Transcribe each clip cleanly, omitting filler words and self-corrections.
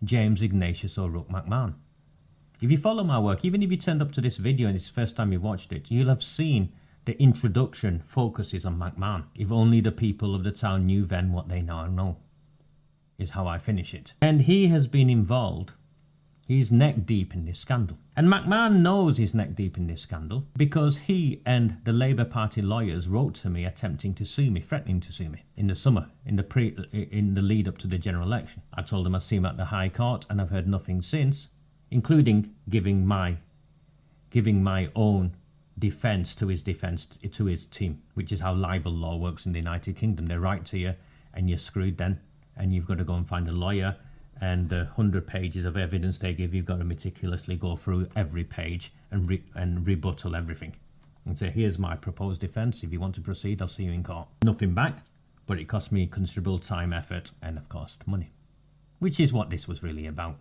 James Ignatius O'Rourke McMahon. If you follow my work, even if you turned up to this video and it's the first time you've watched it, you'll have seen the introduction focuses on McMahon. If only the people of the town knew then what they now know, is how I finish it. And he has been involved. He's neck deep in this scandal. And McMahon knows he's neck deep in this scandal because he and the Labour Party lawyers wrote to me attempting to sue me, threatening to sue me in the summer, in the lead up to the general election. I told them I'd see him at the High Court and I've heard nothing since, including giving my own defence to his team, which is how libel law works in the United Kingdom. They write to you and you're screwed then, and you've got to go and find a lawyer, and the 100 pages of evidence they give, you've got to meticulously go through every page and rebuttal everything and say, here's my proposed defence. If you want to proceed, I'll see you in court. Nothing back, but it cost me considerable time, effort, and of course money, which is what this was really about.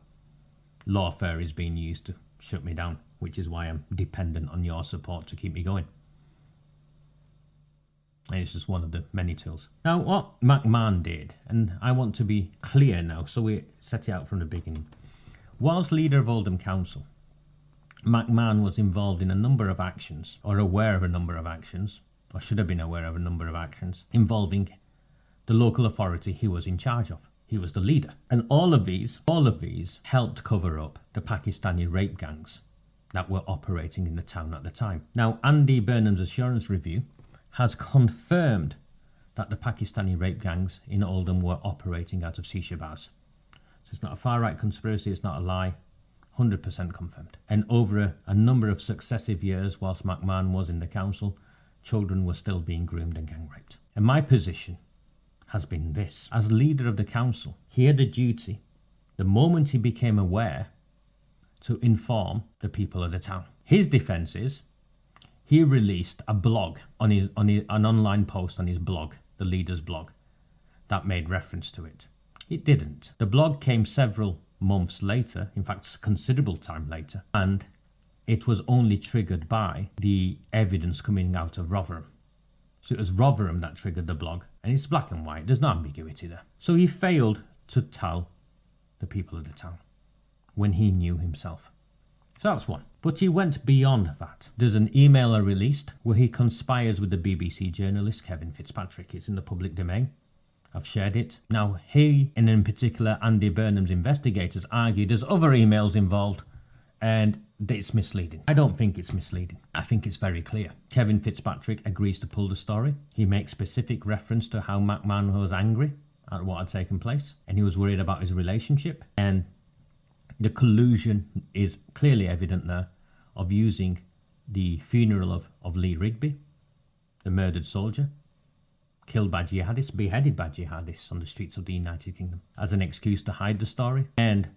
Lawfare is being used to shut me down, which is why I'm dependent on your support to keep me going. And it's just one of the many tools. Now, what McMahon did, and I want to be clear now, so we set it out from the beginning. Whilst leader of Oldham Council, McMahon was involved in a number of actions, or aware of a number of actions, or should have been aware of a number of actions, involving the local authority he was in charge of. He was the leader. And all of these helped cover up the Pakistani rape gangs that were operating in the town at the time. Now, Andy Burnham's assurance review has confirmed that the Pakistani rape gangs in Oldham were operating out of shisha bars. So it's not a far-right conspiracy, it's not a lie, 100% confirmed. And over a number of successive years, whilst McMahon was in the council, children were still being groomed and gang raped. And my position has been this. As leader of the council, he had a duty, the moment he became aware, to inform the people of the town. His defence is, he released a blog an online post on his blog, the leader's blog, that made reference to it. It didn't. The blog came several months later, in fact considerable time later, and it was only triggered by the evidence coming out of Rotherham. So it was Rotherham that triggered the blog, and it's black and white, there's no ambiguity there. So he failed to tell the people of the town when he knew himself. So that's one. But he went beyond that. There's an email I released where he conspires with the BBC journalist Kevin Fitzpatrick. It's in the public domain. I've shared it. Now, he, and in particular Andy Burnham's investigators, argue there's other emails involved and it's misleading. I don't think it's misleading. I think it's very clear. Kevin Fitzpatrick agrees to pull the story. He makes specific reference to how McMahon was angry at what had taken place, and he was worried about his relationship, and the collusion is clearly evident there of using the funeral of Lee Rigby, the murdered soldier, killed by jihadists, beheaded by jihadists on the streets of the United Kingdom, as an excuse to hide the story and,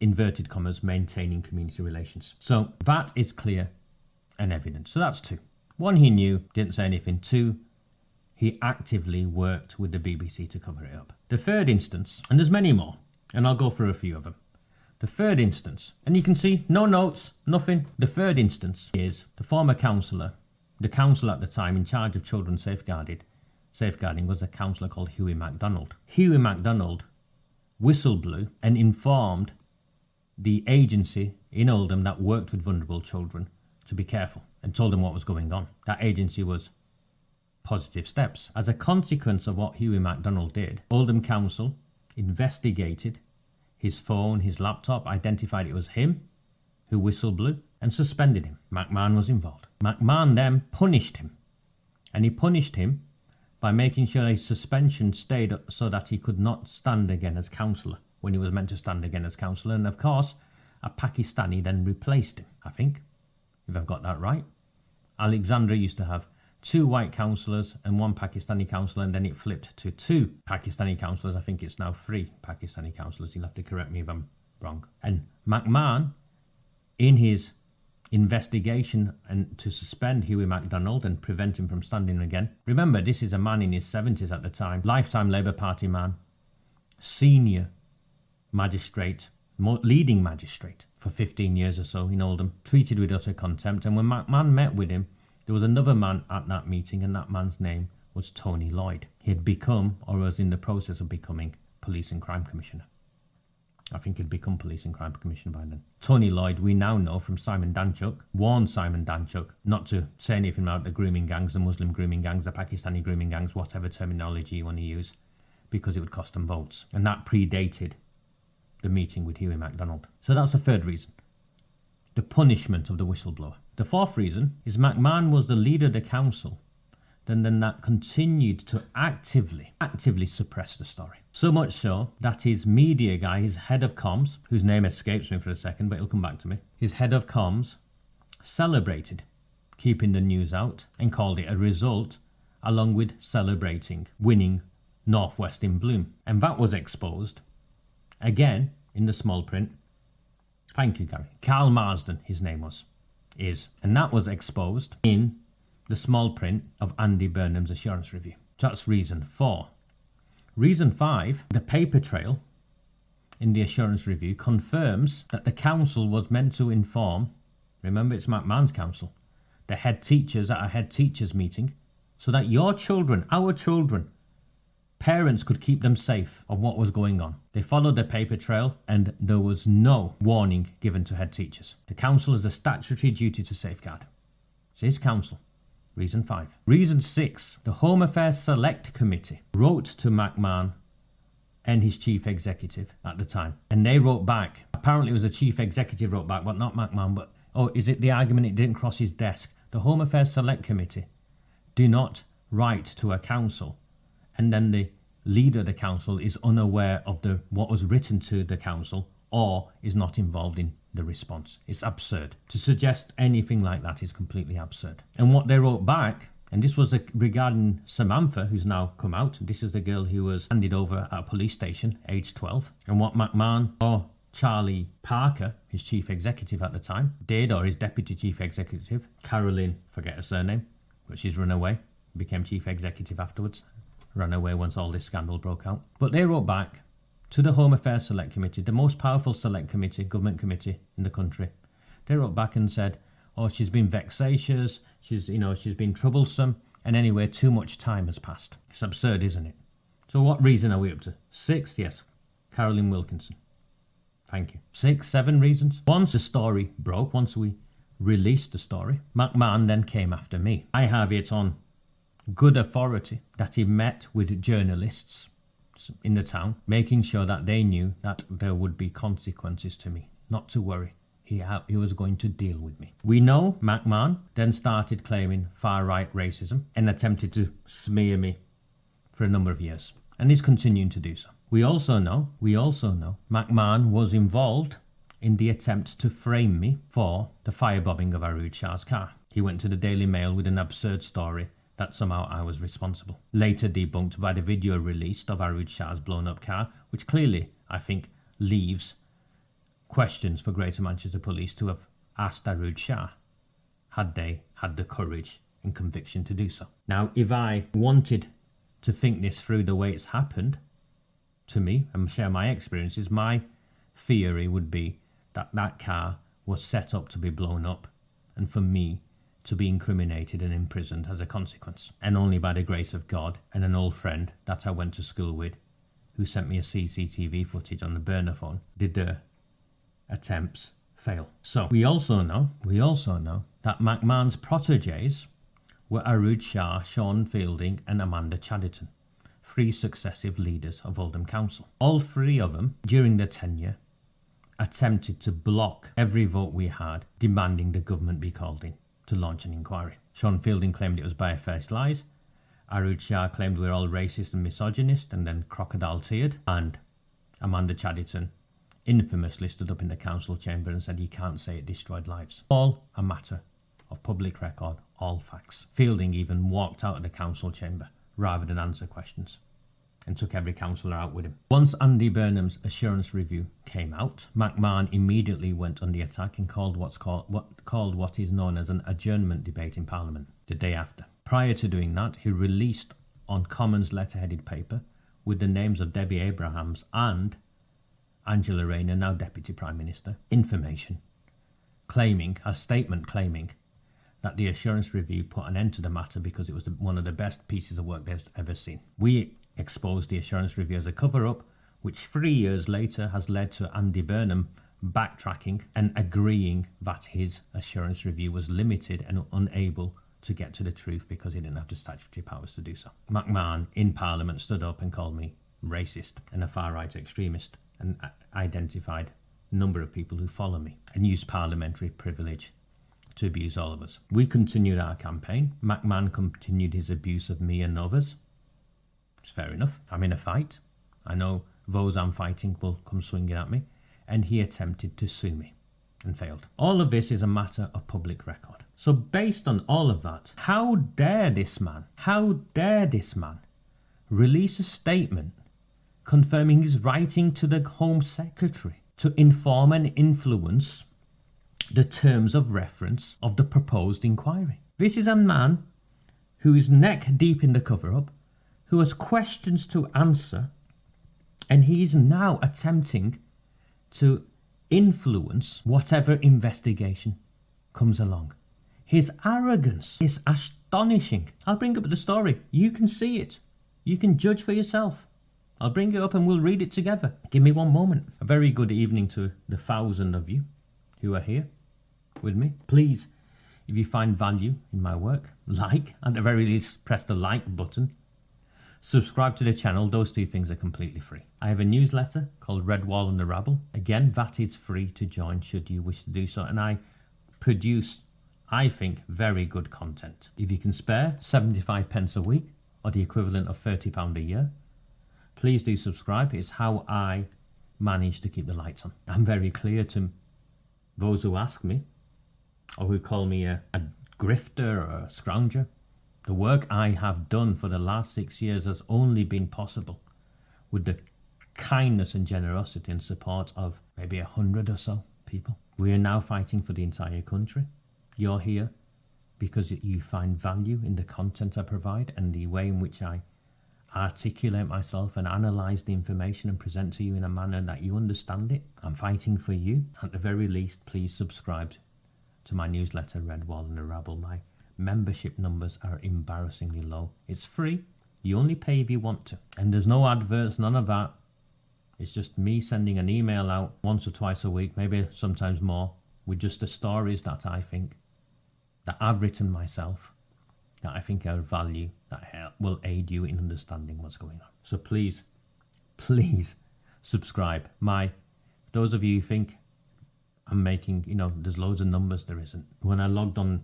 inverted commas, maintaining community relations. So that is clear and evident. So that's two. One, he knew, didn't say anything. Two, he actively worked with the BBC to cover it up. The third instance, and there's many more, and I'll go through a few of them. The third instance, and you can see no notes, nothing. The third instance is the former councillor, the councillor at the time in charge of children safeguarding was a councillor called Hughie MacDonald. Hughie MacDonald whistle blew and informed the agency in Oldham that worked with vulnerable children to be careful and told them what was going on. That agency was Positive Steps. As a consequence of what Hughie MacDonald did, Oldham Council investigated his phone, his laptop, identified it was him who whistle blew, and suspended him. McMahon was involved. McMahon then punished him. And he punished him by making sure his suspension stayed so that he could not stand again as councillor when he was meant to stand again as councillor. And of course, a Pakistani then replaced him, I think, if I've got that right. Alexandra used to have 2 white councillors and 1 Pakistani councillor, and then it flipped to 2 Pakistani councillors. I think it's now 3 Pakistani councillors. You'll have to correct me if I'm wrong. And McMahon, in his investigation and to suspend Hughie MacDonald and prevent him from standing again. Remember, this is a man in his 70s at the time, lifetime Labour Party man, senior magistrate, leading magistrate for 15 years or so in Oldham, treated with utter contempt. And when McMahon met with him, there was another man at that meeting, and that man's name was Tony Lloyd. He had become, or was in the process of becoming, Police and Crime Commissioner. I think he'd become Police and Crime Commissioner by then. Tony Lloyd, we now know from Simon Danchuk, warned Simon Danchuk not to say anything about the grooming gangs, the Muslim grooming gangs, the Pakistani grooming gangs, whatever terminology you want to use, because it would cost them votes. And that predated the meeting with Huey MacDonald. So that's the third reason. The punishment of the whistleblower. The fourth reason is McMahon was the leader of the council, then that continued to actively suppress the story. So much so that his media guy, his head of comms, whose name escapes me for a second, but it'll come back to me, his head of comms celebrated keeping the news out and called it a result, along with celebrating winning Northwest in Bloom. And that was exposed, again, in the small print. Thank you, Gary. Carl Marsden, his name is. And that was exposed in the small print of Andy Burnham's assurance review. That's reason 4. Reason 5, the paper trail in the assurance review confirms that the council was meant to inform, remember it's McMahon's council, the head teachers at a head teachers meeting, so that your children, our children, parents could keep them safe of what was going on. They followed the paper trail and there was no warning given to head teachers. The council has a statutory duty to safeguard. It's his council. Reason 5. Reason 6. The Home Affairs Select Committee wrote to McMahon and his chief executive at the time. And they wrote back. Apparently it was the chief executive wrote back, but not McMahon. But, is it the argument it didn't cross his desk? The Home Affairs Select Committee do not write to a council and then the leader of the council is unaware of what was written to the council or is not involved in the response. It's absurd. To suggest anything like that is completely absurd. And what they wrote back, and this was regarding Samantha, who's now come out. This is the girl who was handed over at a police station, age 12. And what McMahon or Charlie Parker, his chief executive at the time, did, or his deputy chief executive, Carolyn, forget her surname, but she's run away, became chief executive afterwards, ran away once all this scandal broke out. But they wrote back to the Home Affairs Select Committee, the most powerful select committee, government committee in the country. They wrote back and said, she's been vexatious, she's been troublesome, and anyway, too much time has passed. It's absurd, isn't it? So what reason are we up to? 6, yes, Carolyn Wilkinson. Thank you. 6, 7 reasons. Once the story broke, once we released the story, McMahon then came after me. I have it on good authority that he met with journalists in the town, making sure that they knew that there would be consequences to me. Not to worry, he was going to deal with me. We know McMahon then started claiming far-right racism and attempted to smear me for a number of years, and he's continuing to do so. We also know McMahon was involved in the attempt to frame me for the firebombing of Arooj Shah's car. He went to the Daily Mail with an absurd story that somehow I was responsible. Later debunked by the video released of Arooj Shah's blown up car, which clearly, I think, leaves questions for Greater Manchester Police to have asked Arooj Shah had they had the courage and conviction to do so. Now, if I wanted to think this through the way it's happened to me and share my experiences, my theory would be that that car was set up to be blown up and for me to be incriminated and imprisoned as a consequence. And only by the grace of God and an old friend that I went to school with, who sent me a CCTV footage on the burner phone, did the attempts fail. So we also know that McMahon's protégés were Arooj Shah, Sean Fielding and Amanda Chadderton, 3 successive leaders of Oldham Council. All 3 of them, during their tenure, attempted to block every vote we had, demanding the government be called in to launch an inquiry. Sean Fielding claimed it was barefaced lies. Arooj Shah claimed we're all racist and misogynist and then crocodile teared. And Amanda Chadderton infamously stood up in the council chamber and said you can't say it destroyed lives. All a matter of public record, all facts. Fielding even walked out of the council chamber rather than answer questions and took every councillor out with him. Once Andy Burnham's assurance review came out, McMahon immediately went on the attack and called what is known as an adjournment debate in Parliament the day after. Prior to doing that, he released on Commons letterheaded paper with the names of Debbie Abrahams and Angela Rayner, now Deputy Prime Minister, information a statement claiming that the assurance review put an end to the matter because it was one of the best pieces of work they've ever seen. We exposed the assurance review as a cover-up which 3 years later has led to Andy Burnham backtracking and agreeing that his assurance review was limited and unable to get to the truth because he didn't have the statutory powers to do so. McMahon in Parliament stood up and called me racist and a far-right extremist and identified a number of people who follow me and used parliamentary privilege to abuse all of us. We continued our campaign. McMahon continued his abuse of me and others. It's fair enough. I'm in a fight. I know those I'm fighting will come swinging at me. And he attempted to sue me and failed. All of this is a matter of public record. So based on all of that, how dare this man release a statement confirming his writing to the Home Secretary to inform and influence the terms of reference of the proposed inquiry. This is a man who is neck deep in the cover-up, who has questions to answer, and he is now attempting to influence whatever investigation comes along. His arrogance is astonishing. I'll bring up the story. You can see it. You can judge for yourself. I'll bring it up and we'll read it together. Give me one moment. A very good evening to the 1,000 of you who are here with me. Please, if you find value in my work, like, at the very least, press the like button. Subscribe to the channel. Those two things are completely free. I have a newsletter called Red Wall and the Rabble. Again, that is free to join should you wish to do so. And I produce, I think, very good content. If you can spare 75 pence a week or the equivalent of £30 a year, please do subscribe. It's how I manage to keep the lights on. I'm very clear to those who ask me or who call me a grifter or a scrounger. The work I have done for the last 6 years has only been possible with the kindness and generosity and support of maybe 100 or so people. We are now fighting for the entire country. You're here because you find value in the content I provide and the way in which I articulate myself and analyse the information and present to you in a manner that you understand it. I'm fighting for you. At the very least, please subscribe to my newsletter, Red Wall and the Rabble. My membership numbers are embarrassingly low. It's free. You only pay if you want to. And there's no adverts, none of that. It's just me sending an email out once or twice a week, maybe sometimes more, with just the stories that I think, that I've written myself, that I think are of value, that will aid you in understanding what's going on. So please subscribe. Those of you who think I'm making, there's loads of numbers, there isn't. When I logged on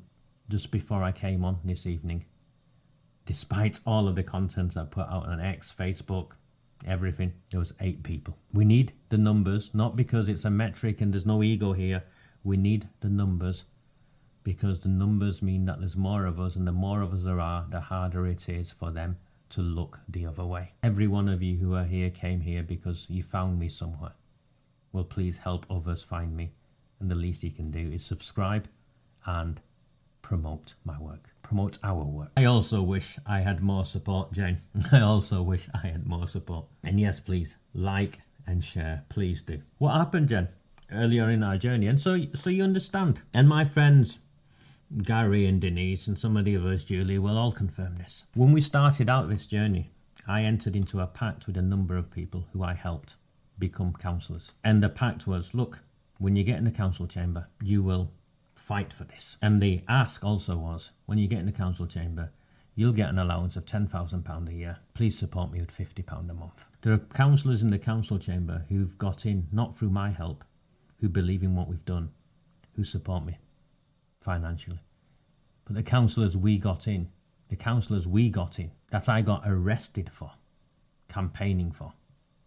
just before I came on this evening, despite all of the content I put out on X, Facebook, everything, there was 8 people. We need the numbers, not because it's a metric and there's no ego here. We need the numbers because the numbers mean that there's more of us, and the more of us there are, the harder it is for them to look the other way. Every one of you who are here came here because you found me somewhere. Well, please help others find me, and the least you can do is subscribe and promote my work, promote our work. I also wish I had more support, Jane. I also wish I had more support. And yes, please like and share, please do. What happened, Jen, earlier in our journey? And so you understand. And my friends Gary and Denise and some of the others, Julie, will all confirm this. When we started out this journey, I entered into a pact with a number of people who I helped become councillors. And the pact was, look, when you get in the council chamber, you will fight for this. And the ask also was, when you get in the council chamber, you'll get an allowance of £10,000 a year. Please support me with £50 a month. There are councillors in the council chamber who've got in, not through my help, who believe in what we've done, who support me financially. But the councillors we got in, that I got arrested for, campaigning for,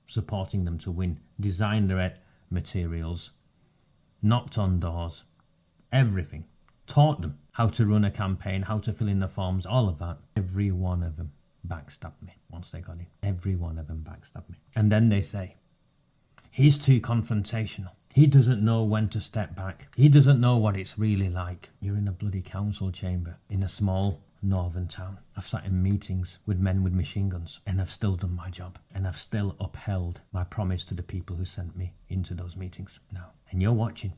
supporting them to win, designed their materials, knocked on doors, everything, taught them how to run a campaign, how to fill in the forms, all of that. Every one of them backstabbed me once they got in. Every one of them backstabbed me. And then they say, he's too confrontational. He doesn't know when to step back. He doesn't know what it's really like. You're in a bloody council chamber in a small northern town. I've sat in meetings with men with machine guns, and I've still done my job, and I've still upheld my promise to the people who sent me into those meetings. Now, and you're watching.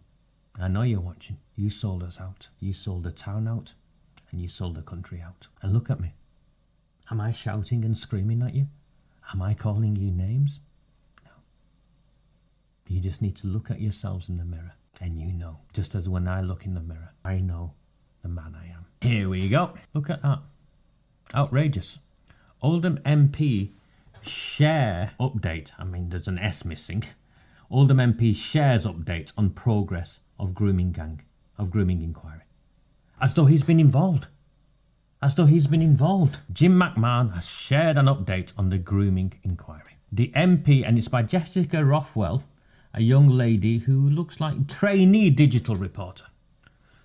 I know you're watching. You sold us out. You sold the town out, and you sold the country out. And look at me. Am I shouting and screaming at you? Am I calling you names? No. You just need to look at yourselves in the mirror, and you know. Just as when I look in the mirror, I know the man I am. Here we go. Look at that. Outrageous. Oldham MP share update. I mean, there's an S missing. Oldham MP shares update on progress of grooming inquiry. As though he's been involved. Jim McMahon has shared an update on the grooming inquiry. The MP, and it's by Jessica Rothwell, a young lady who looks like a trainee digital reporter.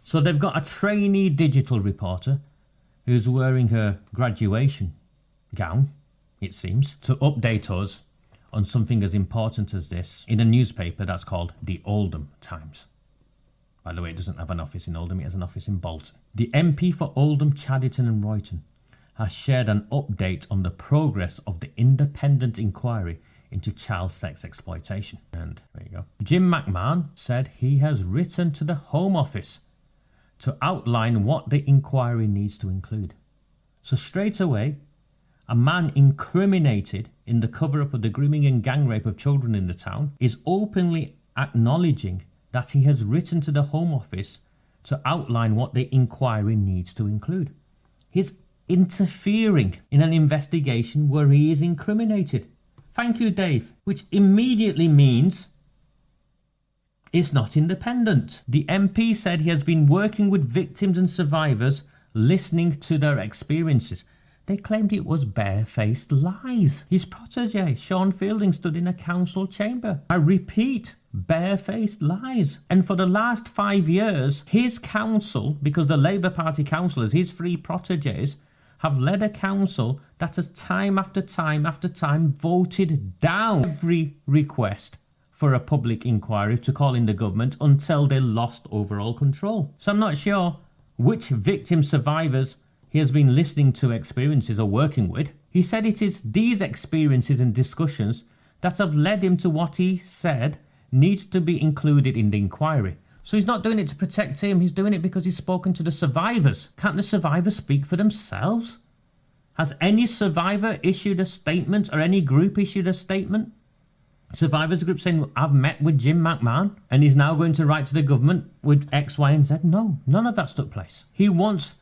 So they've got a trainee digital reporter who's wearing her graduation gown, it seems, to update us on something as important as this in a newspaper that's called the Oldham Times. By the way, it doesn't have an office in Oldham, it has an office in Bolton. The MP for Oldham, Chadderton and Royton has shared an update on the progress of the independent inquiry into child sex exploitation. And there you go. Jim McMahon said he has written to the Home Office to outline what the inquiry needs to include. So straight away, a man incriminated in the cover-up of the grooming and gang rape of children in the town is openly acknowledging that he has written to the Home Office to outline what the inquiry needs to include. He's interfering in an investigation where he is incriminated. Thank you, Dave. Which immediately means it's not independent. The MP said he has been working with victims and survivors, listening to their experiences. They claimed it was barefaced lies. His protege, Sean Fielding, stood in a council chamber. I repeat, barefaced lies. And for the last 5 years, his council, because the Labour Party councillors, his three proteges, have led a council that has time after time after time voted down every request for a public inquiry to call in the government until they lost overall control. So I'm not sure which victim survivors he has been listening to experiences or working with. He said it is these experiences and discussions that have led him to what he said needs to be included in the inquiry. So he's not doing it to protect him, he's doing it because he's spoken to the survivors. Can't the survivors speak for themselves? Has any survivor issued a statement or any group issued a statement? Survivors group saying, I've met with Jim McMahon and he's now going to write to the government with X, Y and Z. No, none of that's took place. He wants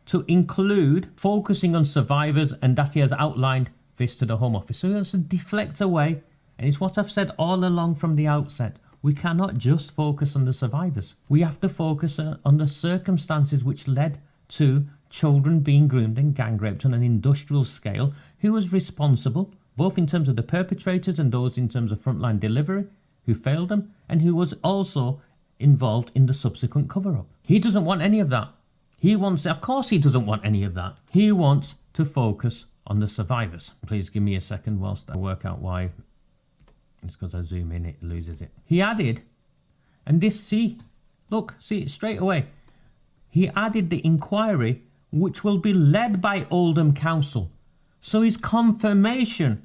to include focusing on survivors and that he has outlined this to the Home Office. So he wants to deflect away, and it's what I've said all along from the outset. We cannot just focus on the survivors. We have to focus on the circumstances which led to children being groomed and gang raped on an industrial scale. Who was responsible, both in terms of the perpetrators and those in terms of frontline delivery, who failed them, and who was also involved in the subsequent cover-up. He doesn't want any of that. Of course he doesn't want any of that. He wants to focus on the survivors. Please give me a second whilst I work out why. It's because I zoom in, it loses it. He added, and this, see it straight away. He added the inquiry, which will be led by Oldham Council. So it's confirmation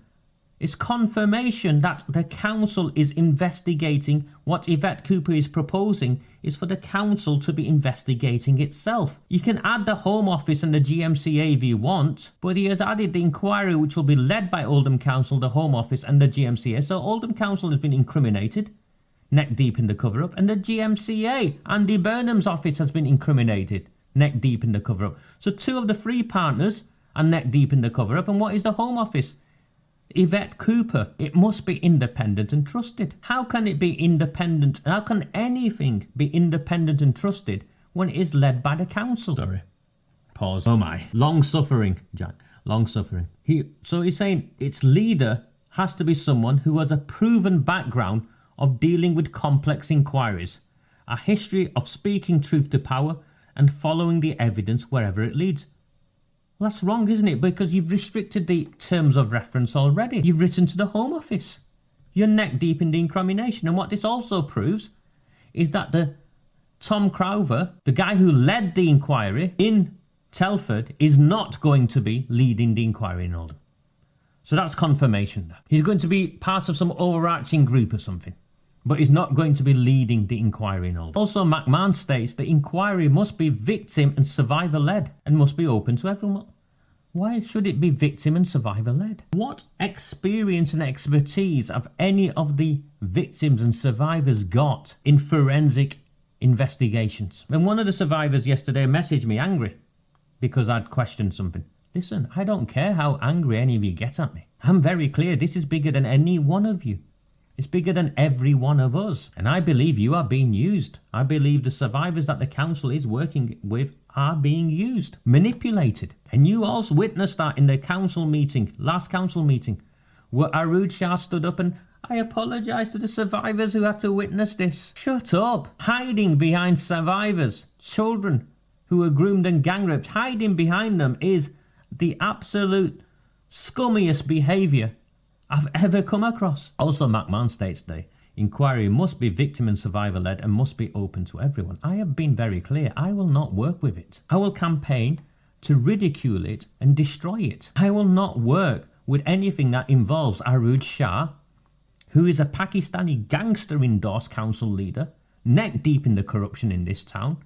that the council is investigating what Yvette Cooper is proposing is for the council to be investigating itself. You can add the Home Office and the GMCA if you want, but he has added the inquiry which will be led by Oldham Council, the Home Office and the GMCA. So Oldham Council has been incriminated, neck deep in the cover-up, and the GMCA, Andy Burnham's office, has been incriminated, neck deep in the cover-up. So two of the three partners are neck deep in the cover-up, and what is the Home Office? Yvette Cooper. It must be independent and trusted. How can it be independent? How can anything be independent and trusted when it is led by the council? Sorry. Pause. Oh my. Long suffering, Jack. Long suffering. So he's saying its leader has to be someone who has a proven background of dealing with complex inquiries, a history of speaking truth to power and following the evidence wherever it leads. Well, that's wrong, isn't it? Because you've restricted the terms of reference already. You've written to the Home Office. You're neck deep in the incrimination. And what this also proves is that the Tom Crowther, the guy who led the inquiry in Telford, is not going to be leading the inquiry in Oldham. So that's confirmation. He's going to be part of some overarching group or something, but he's not going to be leading the inquiry in Oldham. Also, McMahon states the inquiry must be victim and survivor led and must be open to everyone. Why should it be victim and survivor led? What experience and expertise have any of the victims and survivors got in forensic investigations? And one of the survivors yesterday messaged me angry because I'd questioned something. Listen, I don't care how angry any of you get at me. I'm very clear, this is bigger than any one of you. It's bigger than every one of us. And I believe you are being used. I believe the survivors that the council is working with are being used, manipulated. And you also witnessed that in the council meeting, last council meeting, where Arood Shah stood up and, I apologise to the survivors who had to witness this. Shut up. Hiding behind survivors, children who were groomed and gang raped, hiding behind them is the absolute scummiest behaviour I've ever come across. Also, McMahon states the inquiry must be victim and survivor led and must be open to everyone. I have been very clear, I will not work with it. I will campaign to ridicule it and destroy it. I will not work with anything that involves Arood Shah, who is a Pakistani gangster endorsed council leader, neck deep in the corruption in this town,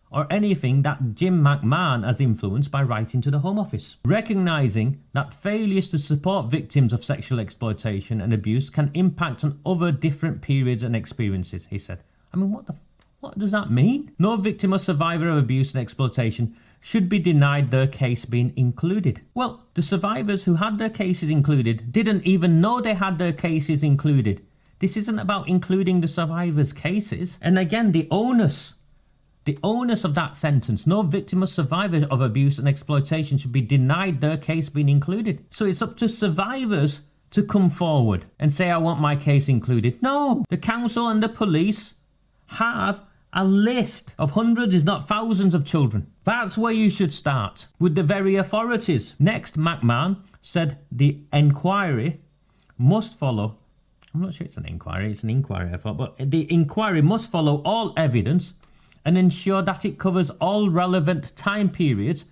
or anything that Jim McMahon has influenced by writing to the Home Office. Recognising that failures to support victims of sexual exploitation and abuse can impact on other different periods and experiences, he said. I mean, what does that mean? No victim or survivor of abuse and exploitation should be denied their case being included. Well, the survivors who had their cases included didn't even know they had their cases included. This isn't about including the survivors' cases. And again, the onus of that sentence, no victim or survivor of abuse and exploitation should be denied their case being included. So it's up to survivors to come forward and say, I want my case included. No, the council and the police have a list of hundreds, if not thousands of children. That's where you should start, with the very authorities. Next, McMahon said the inquiry must follow, I'm not sure it's an inquiry I thought, but the inquiry must follow all evidence and ensure that it covers all relevant time periods,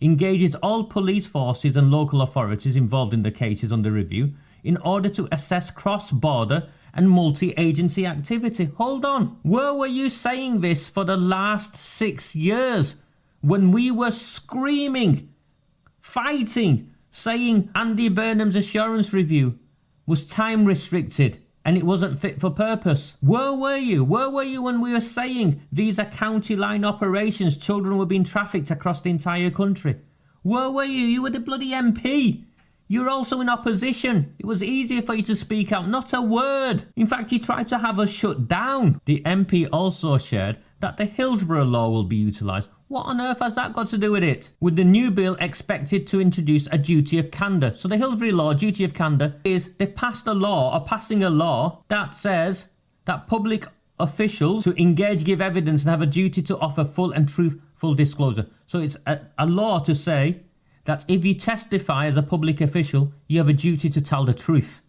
engages all police forces and local authorities involved in the cases under review in order to assess cross-border and multi-agency activity. Hold on. Where were you saying this for the last 6 years when we were screaming, fighting, saying Andy Burnham's assurance review was time restricted and it wasn't fit for purpose? Where were you? Where were you when we were saying these are county line operations, children were being trafficked across the entire country? Where were you? You were the bloody MP. You're also in opposition. It was easier for you to speak out. Not a word. In fact, you tried to have us shut down. The MP also shared that the Hillsborough law will be utilised. What on earth has that got to do with it? With the new bill expected to introduce a duty of candour. So the Hillsborough law, duty of candour, is they've passed a law or passing a law that says that public officials who engage, give evidence and have a duty to offer full and truthful disclosure. So it's a law to say that if you testify as a public official, you have a duty to tell the truth.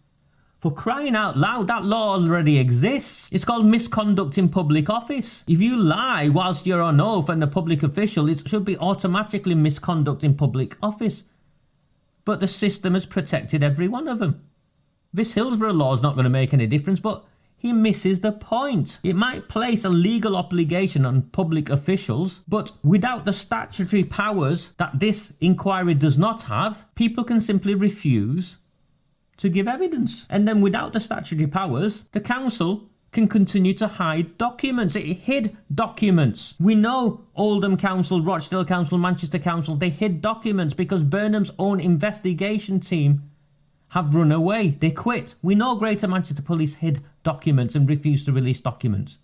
For crying out loud, that law already exists. It's called misconduct in public office. If you lie whilst you're on oath and a public official, it should be automatically misconduct in public office. But the system has protected every one of them. This Hillsborough law is not going to make any difference, but he misses the point. It might place a legal obligation on public officials, but without the statutory powers that this inquiry does not have, people can simply refuse to give evidence. And then without the statutory powers, the council can continue to hide documents. It hid documents. We know Oldham Council, Rochdale Council, Manchester Council, they hid documents because Burnham's own investigation team have run away. They quit. We know Greater Manchester Police hid documents and refused to release documents.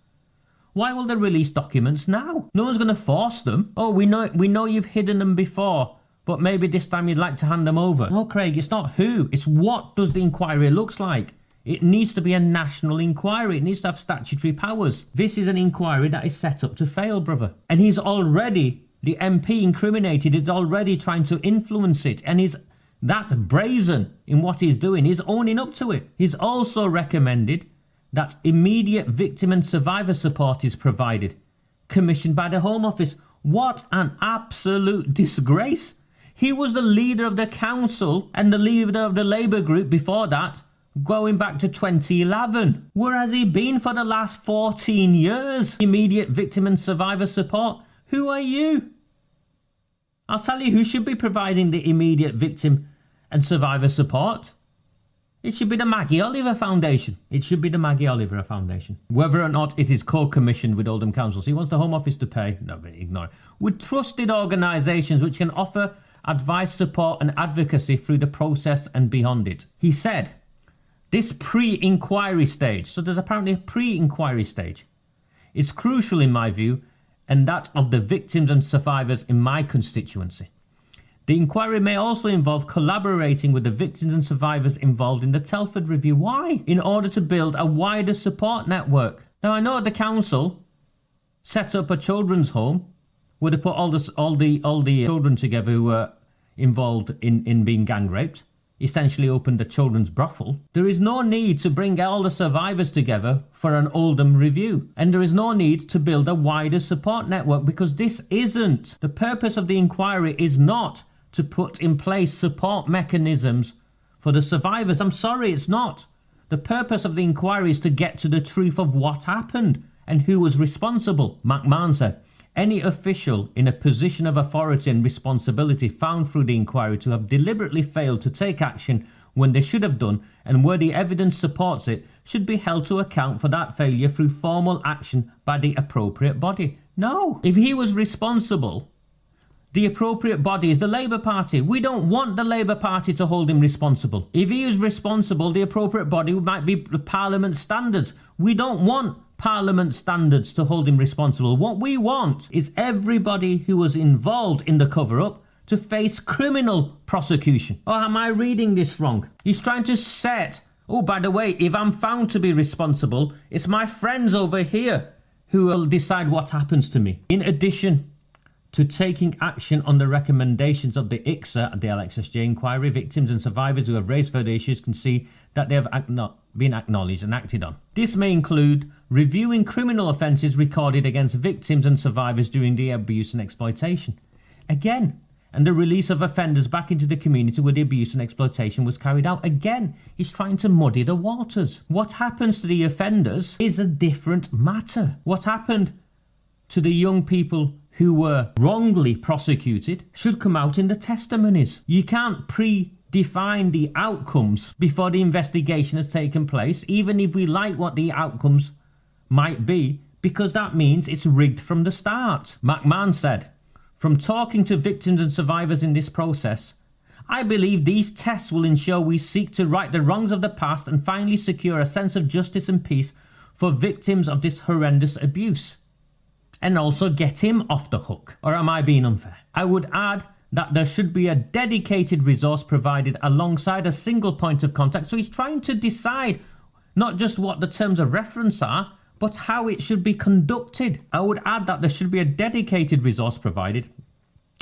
Why will they release documents now? No one's going to force them. Oh, we know you've hidden them before, but maybe this time you'd like to hand them over. No, Craig, it's not who, it's what does the inquiry looks like. It needs to be a national inquiry. It needs to have statutory powers. This is an inquiry that is set up to fail, brother. And he's already, the MP incriminated, is already trying to influence it. And that's brazen in what he's doing. He's owning up to it. He's also recommended that immediate victim and survivor support is provided, commissioned by the Home Office. What an absolute disgrace. He was the leader of the council and the leader of the Labour group before that, going back to 2011. Where has he been for the last 14 years? Immediate victim and survivor support? Who are you? I'll tell you who should be providing the immediate victim and survivor support. It should be the Maggie Oliver Foundation. It should be the Maggie Oliver Foundation. Whether or not it is co-commissioned with Oldham Council. So he wants the Home Office to pay. No, but ignore it. With trusted organisations which can offer advice, support and advocacy through the process and beyond it. He said, this pre-inquiry stage, so there's apparently a pre-inquiry stage, is crucial in my view and that of the victims and survivors in my constituency. The inquiry may also involve collaborating with the victims and survivors involved in the Telford review. Why? In order to build a wider support network. Now I know the council set up a children's home where they put all the children together who were involved in being gang raped. Essentially opened a children's brothel. There is no need to bring all the survivors together for an Oldham review. And there is no need to build a wider support network because this isn't. The purpose of the inquiry is not to put in place support mechanisms for the survivors. I'm sorry, it's not. The purpose of the inquiry is to get to the truth of what happened and who was responsible. McMahon said, any official in a position of authority and responsibility found through the inquiry to have deliberately failed to take action when they should have done and where the evidence supports it should be held to account for that failure through formal action by the appropriate body. No, if he was responsible, the appropriate body is the Labour Party. We don't want the Labour Party to hold him responsible. If he is responsible, the appropriate body might be the Parliament standards. We don't want Parliament standards to hold him responsible. What we want is everybody who was involved in the cover-up to face criminal prosecution. Or am I reading this wrong? He's trying to set, oh, by the way, if I'm found to be responsible, it's my friends over here who will decide what happens to me. In addition to taking action on the recommendations of the ICSA and the LXSJ inquiry, victims and survivors who have raised further issues can see that they have been acknowledged and acted on. This may include reviewing criminal offences recorded against victims and survivors during the abuse and exploitation. Again, and the release of offenders back into the community where the abuse and exploitation was carried out. Again, he's trying to muddy the waters. What happens to the offenders is a different matter. What happened to the young people who were wrongly prosecuted should come out in the testimonies. You can't predefine the outcomes before the investigation has taken place, even if we like what the outcomes might be, because that means it's rigged from the start. McMahon said, from talking to victims and survivors in this process, I believe these tests will ensure we seek to right the wrongs of the past and finally secure a sense of justice and peace for victims of this horrendous abuse. And also get him off the hook. Or am I being unfair? I would add that there should be a dedicated resource provided alongside a single point of contact. So he's trying to decide not just what the terms of reference are, but how it should be conducted. I would add that there should be a dedicated resource provided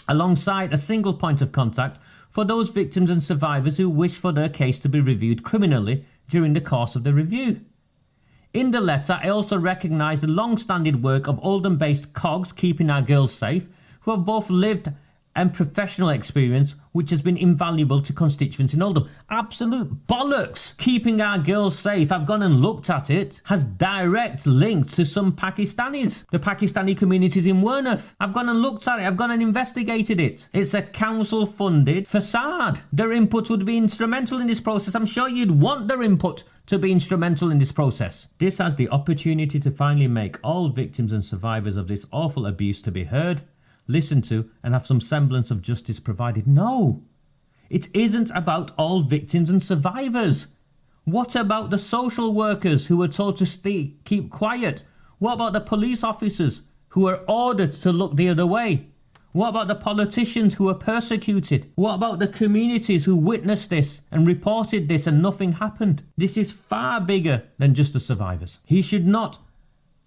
alongside a single point of contact for those victims and survivors who wish for their case to be reviewed criminally during the course of the review. In the letter, I also recognise the long-standing work of Oldham-based COGS, Keeping Our Girls Safe, who have both lived and professional experience, which has been invaluable to constituents in Oldham. Absolute bollocks! Keeping Our Girls Safe, I've gone and looked at it, has direct links to some Pakistanis. The Pakistani communities in Werneth. I've gone and looked at it, I've gone and investigated it. It's a council-funded facade. Their input would be instrumental in this process. I'm sure you'd want their input to be instrumental in this process. This has the opportunity to finally make all victims and survivors of this awful abuse to be heard, listened to, and have some semblance of justice provided. No, it isn't about all victims and survivors. What about the social workers who were told to keep quiet? What about the police officers who were ordered to look the other way? What about the politicians who were persecuted? What about the communities who witnessed this and reported this and nothing happened? This is far bigger than just the survivors. He should not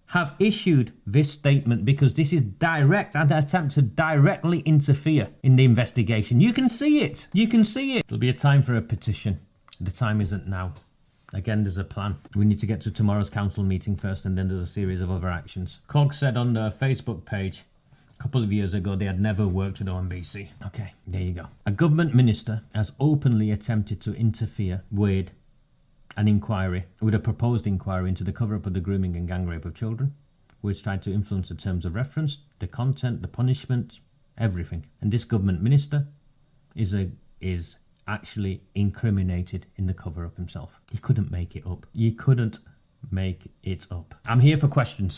have issued this statement because this is direct and an attempt to directly interfere in the investigation. You can see it. You can see it. There'll be a time for a petition. The time isn't now. Again, there's a plan. We need to get to tomorrow's council meeting first, and then there's a series of other actions. COG said on their Facebook page a couple of years ago they had never worked with OMBC. Okay, there you go. A government minister has openly attempted to interfere with a proposed inquiry into the cover-up of the grooming and gang rape of children, which tried to influence the terms of reference, the content, the punishment, everything. And this government minister is actually incriminated in the cover-up himself. You couldn't make it up. You couldn't make it up. I'm here for questions.